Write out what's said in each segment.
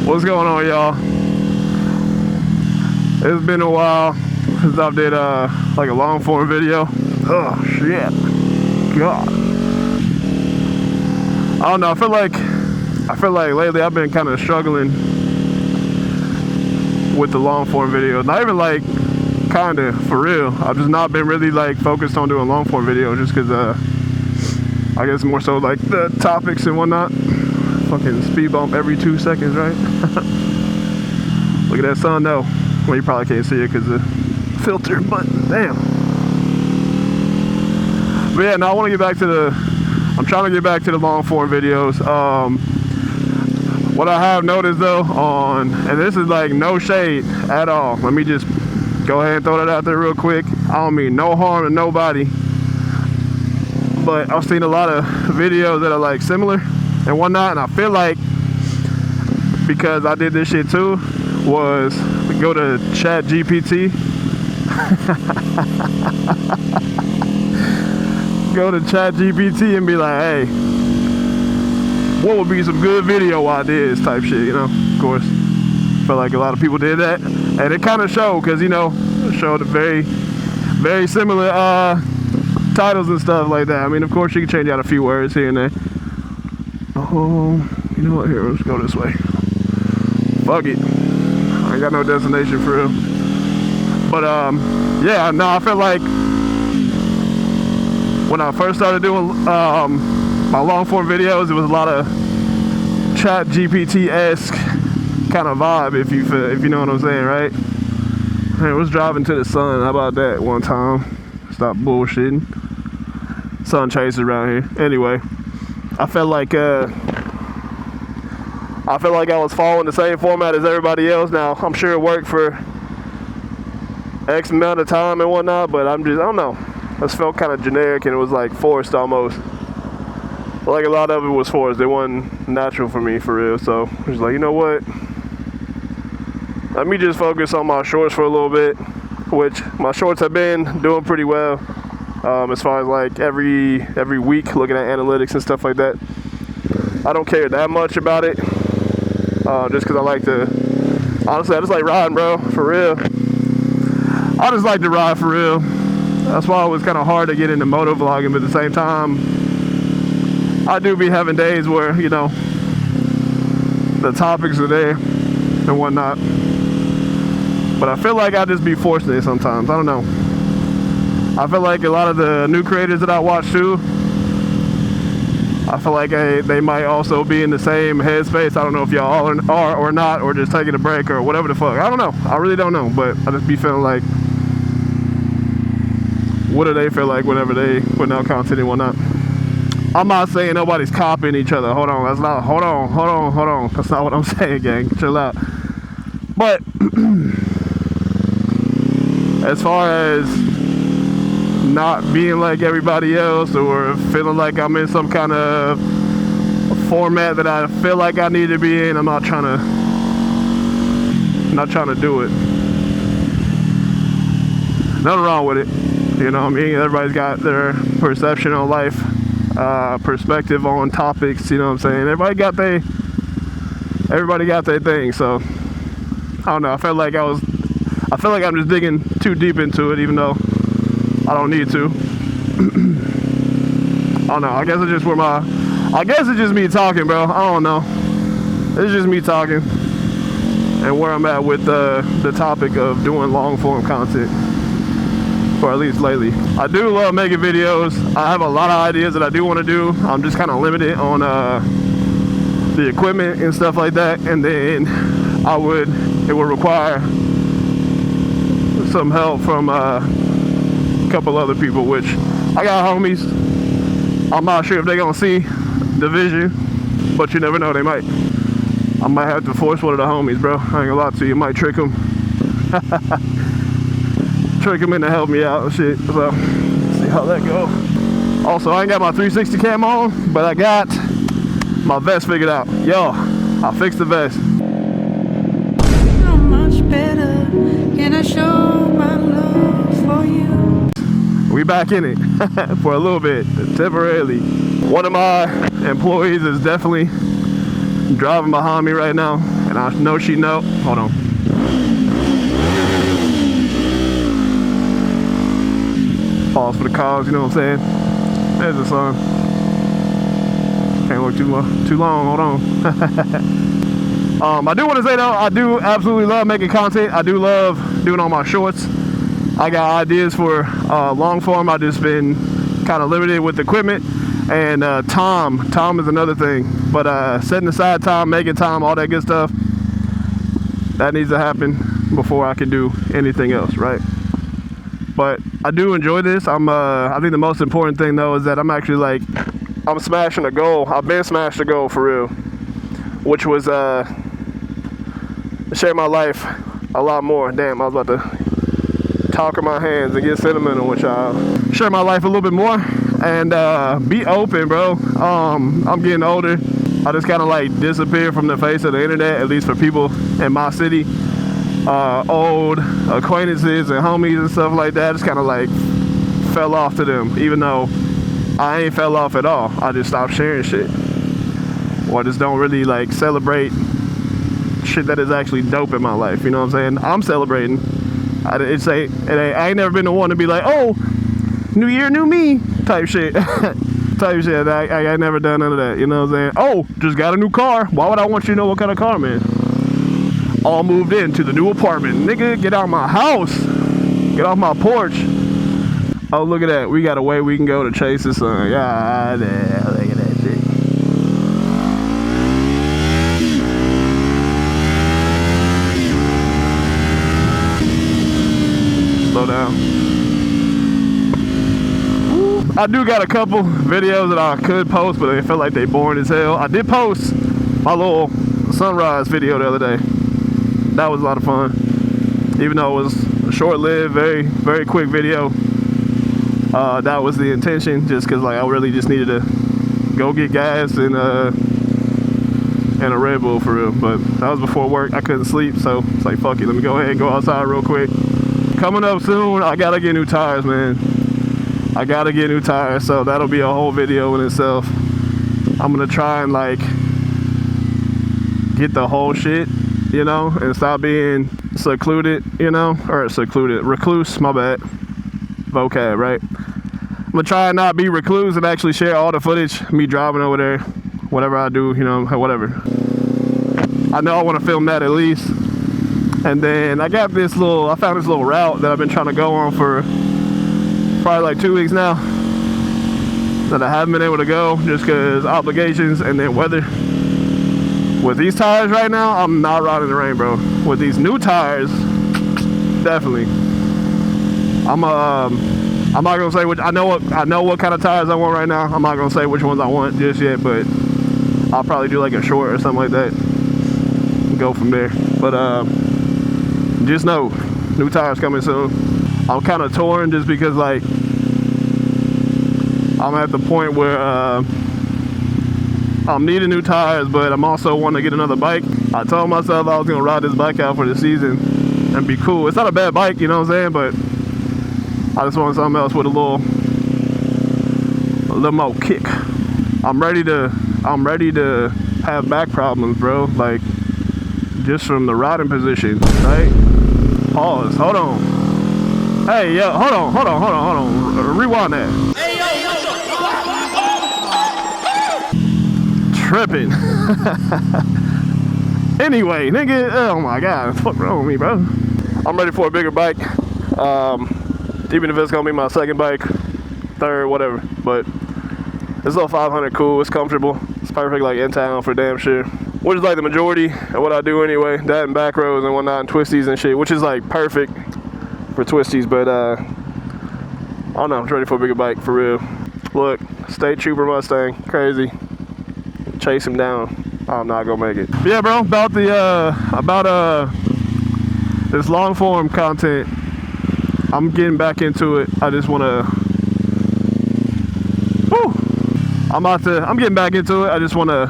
What's going on, y'all? It's been a while since I did like a long form video. Oh shit, God. I don't know. I feel like lately I've been kind of struggling with the long form videos. Not even like kind of for real. I've just not been really like focused on doing long form videos just because I guess more so like the topics and whatnot. Fucking speed bump every 2 seconds, right? Look at that sun though. Well, you probably can't see it because the filter, but damn. But yeah, now I want to get back to I'm trying to get back to the long form videos. What I have noticed though and this is like no shade at all. Let me just go ahead and throw that out there real quick. I don't mean no harm to nobody. But I've seen a lot of videos that are like similar and whatnot, and I feel like because I did this shit too, was go to Chat GPT. Go to Chat GPT and be like, hey, what would be some good video ideas type shit, you know? Of course, I feel like a lot of people did that, and it kind of showed, because, you know, it showed a very, very similar titles and stuff like that. I mean, of course, you can change out a few words here and there. Oh, you know what? Here, let's go this way. Fuck it. I ain't got no destination for real. But yeah, no, I feel like when I first started doing my long form videos, it was a lot of Chat GPT-esque kind of vibe, if you know what I'm saying, right? I was driving to the sun. How about that one time? Stop bullshitting. Sun chasers around here. Anyway, I felt like I was following the same format as everybody else. Now, I'm sure it worked for X amount of time and whatnot, but I don't know. It just felt kind of generic, and it was like forced almost. Like a lot of it was forced. It wasn't natural for me, for real. So I was like, you know what? Let me just focus on my shorts for a little bit, which my shorts have been doing pretty well. As far as like every week looking at analytics and stuff like that. I don't care that much about it, just because I like to, honestly, I just like riding, bro, for real. I just like to ride for real. That's why it was kind of hard to get into motovlogging, but at the same time, I do be having days where, you know, the topics are there and whatnot. But I feel like I just be forcing it sometimes. I don't know. I feel like a lot of the new creators that I watch too, I feel like they might also be in the same headspace. I don't know if y'all are or not, or just taking a break or whatever the fuck. I don't know. I really don't know. But I just be feeling like, what do they feel like whenever they put out content and whatnot? I'm not saying nobody's copying each other. Hold on. That's not. Hold on. That's not what I'm saying, gang. Chill out. But as far as not being like everybody else, or feeling like I'm in some kind of format that I feel like I need to be in, I'm not trying to do it. Nothing wrong with it, you know what I mean? Everybody's got their perception on life, perspective on topics, you know what I'm saying? Everybody got their thing. So I don't know, I feel like I'm just digging too deep into it, even though I don't need to. I don't know. I guess it's just me talking, bro. I don't know. It's just me talking and where I'm at with the topic of doing long form content, or at least lately. I do love making videos. I have a lot of ideas that I do want to do. I'm just kind of limited on the equipment and stuff like that, and then it would require some help from a couple other people, which I got homies. I'm not sure if they're gonna see the vision, but you never know, they might. I might have to force one of the homies, bro. I ain't gonna lie to you, might trick them. Trick them in to help me out and shit. So, let's see how that go. Also, I ain't got my 360 cam on, but I got my vest figured out. Yo, I fixed the vest. How much better can I show my love for you? We back in it for a little bit, temporarily. One of my employees is definitely driving behind me right now, and And I know she know. Hold on. Pause for the cause, you know what I'm saying? There's the sun. Can't look too long, hold on. I do want to say though, I do absolutely love making content. I do love doing all my shorts. I got ideas for long form. I just been kind of limited with equipment. And time is another thing. But setting aside time, making time, all that good stuff, that needs to happen before I can do anything else, right? But I do enjoy this. I think the most important thing though is that I'm actually like, I'm smashing a goal. I've been smashed a goal for real, which was share my life a lot more. Damn, I was about to talk with my hands and get sentimental with y'all. Share my life a little bit more and be open, bro. I'm getting older. I just kind of like disappeared from the face of the internet, at least for people in my city. Old acquaintances and homies and stuff like that, just kind of like fell off to them, even though I ain't fell off at all. I just stopped sharing shit, or just don't really like celebrate shit that is actually dope in my life. You know what I'm saying? I'm celebrating. I ain't never been the one to be like, oh, new year, new me type shit. Type shit. I never done none of that. You know what I'm saying? Oh, just got a new car. Why would I want you to know what kind of car, man? All moved into the new apartment. Nigga, get out my house. Get off my porch. Oh, look at that. We got a way we can go to chase the sun. God damn, look at that shit. Slow down. I do got a couple videos that I could post, but they felt like they boring as hell. I did post my little sunrise video the other day. That was a lot of fun, even though it was a short-lived, very, very quick video. That was the intention, just because like I really just needed to go get gas and a Red Bull for real. But that was before work. I couldn't sleep, so it's like fuck it. Let me go ahead and go outside real quick. Coming up soon, I gotta get new tires, man. I gotta get new tires, so that'll be a whole video in itself. I'm gonna try and like get the whole shit, you know, and stop being secluded, you know, or secluded, recluse, my bad, vocab, right? I'm gonna try and not be recluse and actually share all the footage, me driving over there, whatever I do, you know, whatever. I know I want to film that at least. And then I found this little route that I've been trying to go on for probably like 2 weeks now, that I haven't been able to go just because obligations and then weather. With these tires right now, I'm not riding in the rain, bro. With these new tires, definitely. I'm not gonna say which. I know what kind of tires I want right now. I'm not gonna say which ones I want just yet, but I'll probably do like a short or something like that and go from there. But just know, new tires coming soon. I'm kind of torn just because like I'm at the point where I'm needing new tires, but I'm also wanting to get another bike. I told myself I was gonna ride this bike out for the season and be cool. It's not a bad bike, you know what I'm saying, but I just want something else with a little more kick. I'm ready to have back problems, bro. Like just from the riding position, right? Pause. Hold on. Hey, yo, hold on. Rewind that. Hey, yo, tripping. Anyway, nigga, oh my god, what's wrong with me, bro? I'm ready for a bigger bike. Even if it's gonna be my second bike, third, whatever. But this little 500 cool, it's comfortable. It's perfect like in town for damn sure. Which is like the majority of what I do anyway. That and back roads and whatnot and twisties and shit, which is like perfect for twisties. But I don't know, I'm ready for a bigger bike for real. Look, State Trooper Mustang, crazy. Chase him down. I'm not gonna make it. But yeah, bro, about this long form content. I'm getting back into it. I just wanna I'm getting back into it. I just wanna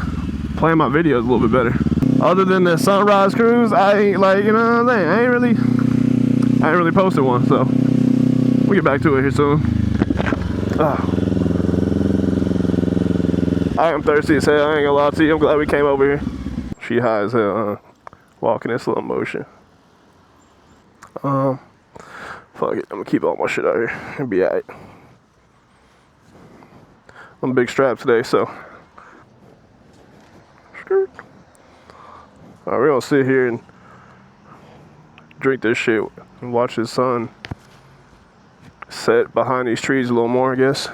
plan my videos a little bit better. Other than the sunrise cruise, I ain't like, you know what I'm saying? I ain't really posted one, so we'll get back to it here soon. I am thirsty as hell, I ain't gonna lie to you. I'm glad we came over here. She high as hell, huh? walking in slow motion. Fuck it, I'm gonna keep all my shit out here and be alright. I'm big strap today, so. Skirt. Alright, we're gonna sit here and drink this shit and watch the sun set behind these trees a little more, I guess.